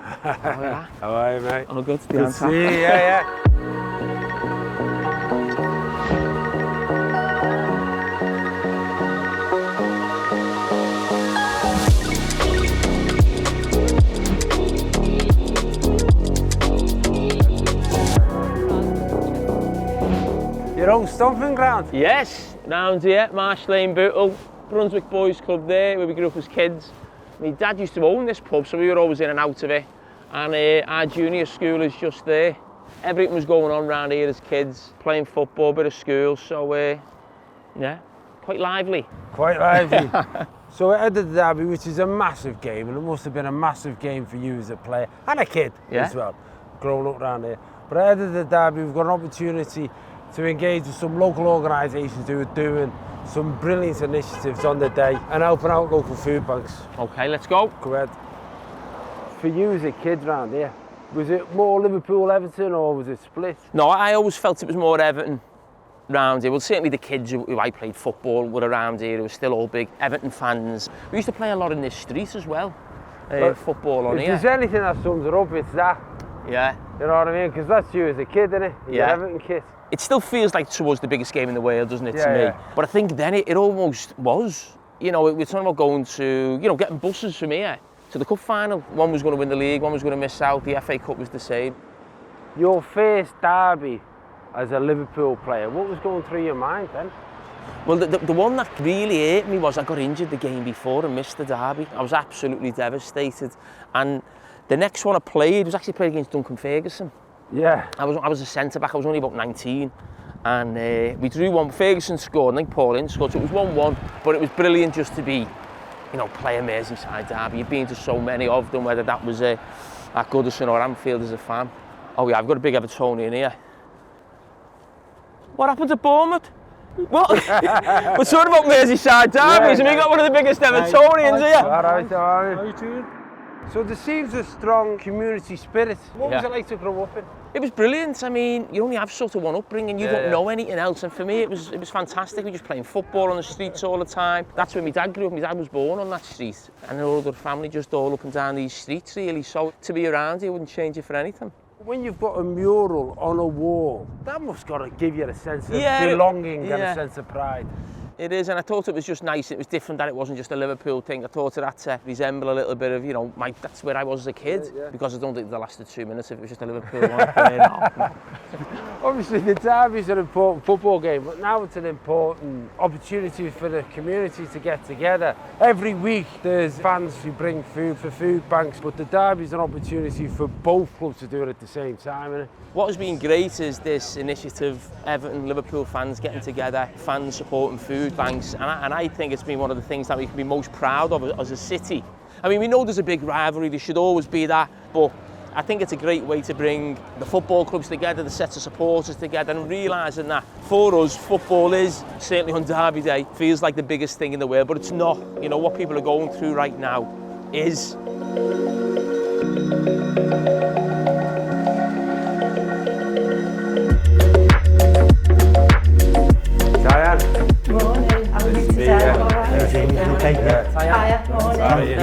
How are you, mate? Oh, good to be Good on to top. see you, yeah. Your own stomping ground? Yes, round here, Marsh Lane, Bootle, Brunswick Boys Club there, where we grew up as kids. My dad used to own this pub, so we were always in and out of it. And our junior school is just there. Everything was going on round here as kids, playing football, bit of school, so yeah, quite lively. Quite lively. So ahead of the derby, which is a massive game, and it must have been a massive game for you as a player, and a kid as well, growing up around here. But ahead of the derby, we've got an opportunity to engage with some local organisations who are doing some brilliant initiatives on the day and helping out local food banks. Okay, let's go. Go ahead. For you as a kid round here, was it more Liverpool, Everton, or was it split? No, I always felt it was more Everton round here. Well, certainly the kids who I played football were around here, who were still all big Everton fans. We used to play a lot in this street as well, football on here. If there's anything that sums it up, it's that. Yeah. You know what I mean? Because that's you as a kid, isn't it? You're Everton kid. It still feels like to us the biggest game in the world, doesn't it, to me? Yeah. But I think then it almost was. You know, we're talking about going to, you know, getting buses from here to the cup final. One was going to win the league, one was going to miss out. The FA Cup was the same. Your first derby as a Liverpool player, what was going through your mind then? Well, the one that really hurt me was I got injured the game before and missed the derby. I was absolutely devastated. And the next one I played was actually played against Duncan Ferguson. Yeah. I was a centre-back, I was only about 19. And we drew one, Ferguson scored, and then Paul Ince scored, so it was 1-1. But it was brilliant just to be, you know, play a Merseyside derby. You've been to so many of them, whether that was at Goodison or Anfield as a fan. Oh yeah, I've got a big Evertonian here. What happened to Bournemouth? What? We're talking about Merseyside derbies, and we got one of the biggest Evertonians here. All right, how are you? How are you doing? So there seems a strong community spirit. What was it like to grow up in? It was brilliant. I mean, you only have sort of one upbringing. You don't know anything else. And for me, it was fantastic. We were just playing football on the streets all the time. That's where my dad grew up. My dad was born on that street. And all the family just all up and down these streets, really. So to be around here wouldn't change it for anything. When you've got a mural on a wall, that must got to give you a sense of belonging and a sense of pride. It is, and I thought it was just nice. It was different that it wasn't just a Liverpool thing. I thought it had to resemble a little bit of, you know, that's where I was as a kid. Because I don't think they lasted 2 minutes if it was just a Liverpool one. Obviously, the derby's an important football game, but now it's an important opportunity for the community to get together. Every week, there's fans who bring food for food banks, but the derby's an opportunity for both clubs to do it at the same time, isn't it? What has been great is this initiative, Everton, Liverpool fans getting together, fans supporting food banks, and I think it's been one of the things that we can be most proud of as a city. I mean, we know there's a big rivalry, there should always be that, but I think it's a great way to bring the football clubs together, the sets of supporters together, and realising that for us, football is, certainly on Derby Day, feels like the biggest thing in the world, but it's not. You know, what people are going through right now is. Morning, how are you today? Hiya, morning.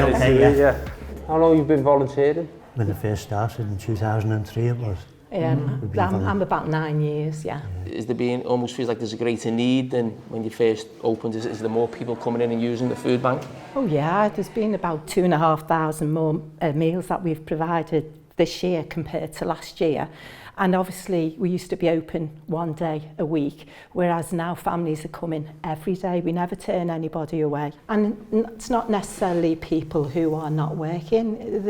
How long have you been volunteering? When I first started in 2003 it was. I'm about 9 years, Is there being, almost feels like there's a greater need than when you first opened? Is there more people coming in and using the food bank? Oh yeah, there's been about 2,500 more meals that we've provided this year compared to last year. And obviously we used to be open 1 day a week, whereas now families are coming every day. We never turn anybody away. And it's not necessarily people who are not working,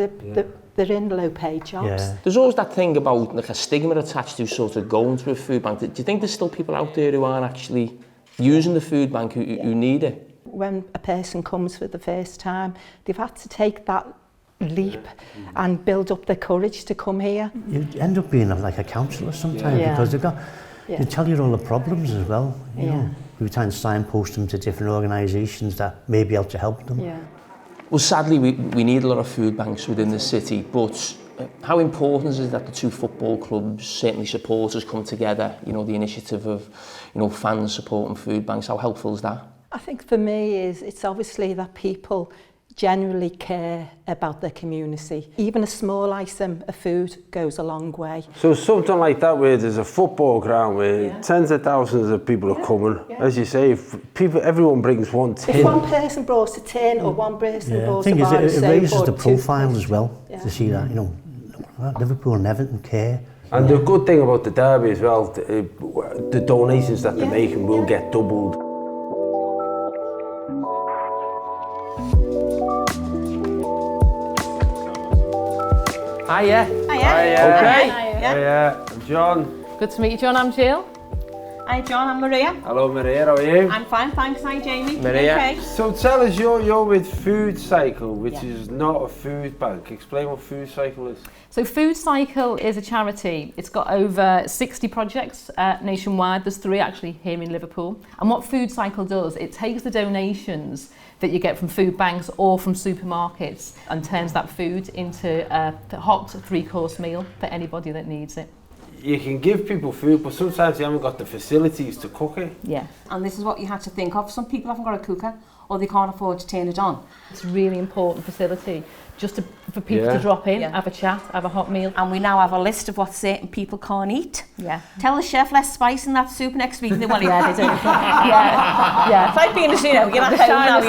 they're in low paid jobs. Yeah. There's always that thing about like a stigma attached to sort of going to a food bank. Do you think there's still people out there who aren't actually using the food bank who need it? When a person comes for the first time, they've had to take that leap and build up the courage to come here. You end up being like a counsellor sometimes because they tell you all the problems as well. You know, we try and signpost them to different organisations that may be able to help them. Yeah. Well, sadly, we need a lot of food banks within the city, but how important is it that the two football clubs, certainly supporters, come together? You know, the initiative of, you know, fans supporting food banks, how helpful is that? I think for me it's obviously that people generally care about their community. Even a small item of food goes a long way. So something like that where there's a football ground where tens of thousands of people are coming, as you say, if everyone brings one tin. If one person brought a tin or one person brought a bar of soap, it raises the profile toothpaste. as well to see that, Liverpool and Everton care. And the good thing about the derby as well, the donations that they're making will get doubled. Hiya. Okay. Hiya. I'm John. Good to meet you, John. I'm Jill. Hi John, I'm Maria. Hello Maria, how are you? I'm fine, thanks. Hi Jamie. Maria. Okay. So tell us, you're with Food Cycle, which is not a food bank. Explain what Food Cycle is. So Food Cycle is a charity. It's got over 60 projects nationwide. There's 3 actually here in Liverpool. And what Food Cycle does, it takes the donations that you get from food banks or from supermarkets and turns that food into a hot 3-course meal for anybody that needs it. You can give people food, but sometimes you haven't got the facilities to cook it. Yeah. And this is what you had to think of. Some people haven't got a cooker or they can't afford to turn it on. It's a really important facility just for people to drop in, have a chat, have a hot meal. And we now have a list of what certain people can't eat. Yeah. Tell the chef less spice in that soup next week. They want Yeah, they do. yeah. It's like being you're at home now,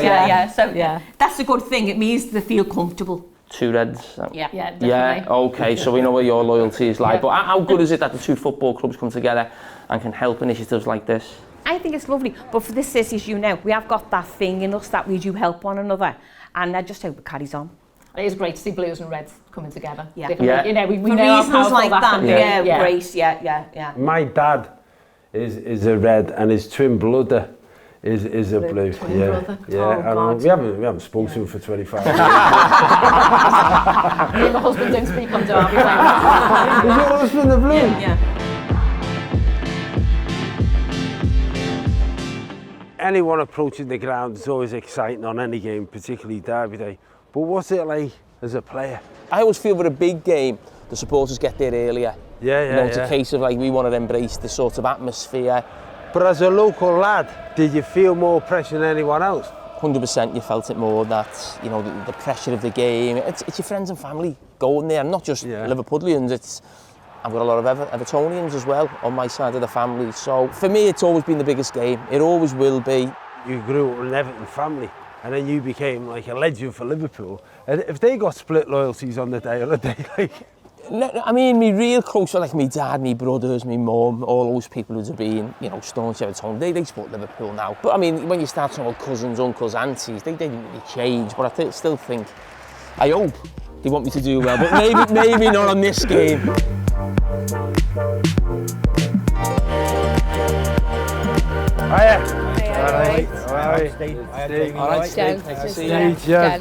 yeah. So that's a good thing. It means they feel comfortable. 2 Reds. Yeah, definitely. Yeah, okay, so we know what your loyalty is like. But how good is it that the 2 football clubs come together and can help initiatives like this? I think it's lovely, but for this city, as you know, we have got that thing in us that we do help one another, and I just hope it carries on. It is great to see Blues and Reds coming together. Yeah. We For know how reasons powerful like that, can be. great, yeah. My dad is a red, and his twin brother is a blue. Twin brother. Yeah, Oh, and God. we haven't spoken to him for 25 years. Me and my husband don't speak on derby. Is your husband a blue? Yeah. Anyone approaching the ground is always exciting on any game, particularly Derby Day. But what's it like as a player? I always feel with a big game, the supporters get there earlier. It's a case of like we want to embrace the sort of atmosphere. But as a local lad, did you feel more pressure than anyone else? 100% you felt it more, that, the pressure of the game. It's your friends and family going there, and not just Liverpudlians. I've got a lot of Evertonians as well on my side of the family. So for me, it's always been the biggest game. It always will be. You grew up with an Everton family, and then you became like a legend for Liverpool. And if they got split loyalties on the day, No, I mean, me real close, like me dad, me brothers, me mum, all those people who'd have been, staunch Everton, they support Liverpool now. But I mean, when you start talking about cousins, uncles, aunties, they didn't really change. But I still think, I hope they want me to do well, but maybe not on this game.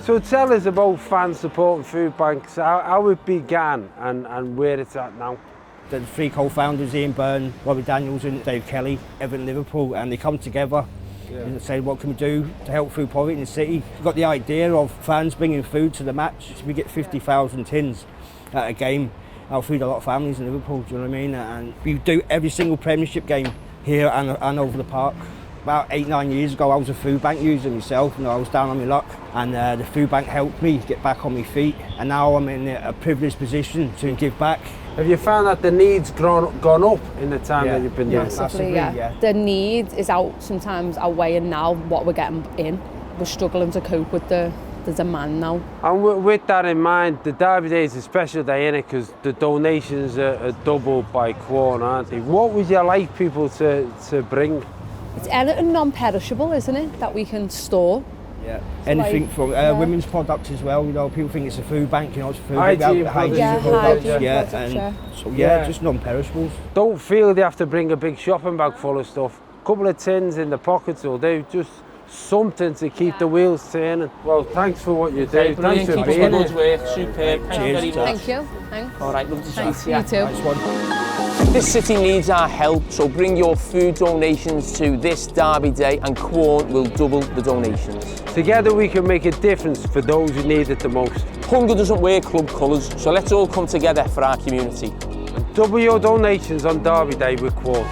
So tell us about fans supporting food banks, how it began and where it's at now. The 3 co-founders, Ian Byrne, Robbie Daniels and Dave Kelly, Everton Liverpool, and they come together and say, what can we do to help food poverty in the city? We've got the idea of fans bringing food to the match. We get 50,000 tins at a game. I'll feed a lot of families in Liverpool, do you know what I mean? And we do every single Premiership game here and over the park. About 8-9 years ago, I was a food bank user myself. I was down on my luck, and the food bank helped me get back on my feet. And now I'm in a privileged position to give back. Have you found that the needs gone up in the time that you've been doing it? Massively, yeah. The need is sometimes outweighing now what we're getting in. We're struggling to cope with the demand now. And with that in mind, the Derby Day is a special day, innit? Because the donations are doubled by Quorn, aren't they? What would you like people to bring? It's anything non-perishable, isn't it, that we can store? Yeah, anything from women's products as well. People think it's a food bank. It's a food Hygiene bank. products. Just non-perishables. Don't feel they have to bring a big shopping bag full of stuff. A couple of tins in the pockets will do. Just something to keep the wheels turning. Well, thanks for what you do. Thanks for being here. Good work, superb. Thank you very much. Thank you. Thanks. All right, lovely to speak to you. You too. Nice one. This city needs our help, so bring your food donations to this Derby Day and Quorn will double the donations. Together we can make a difference for those who need it the most. Hunger doesn't wear club colours, so let's all come together for our community. Double your donations on Derby Day with Quorn.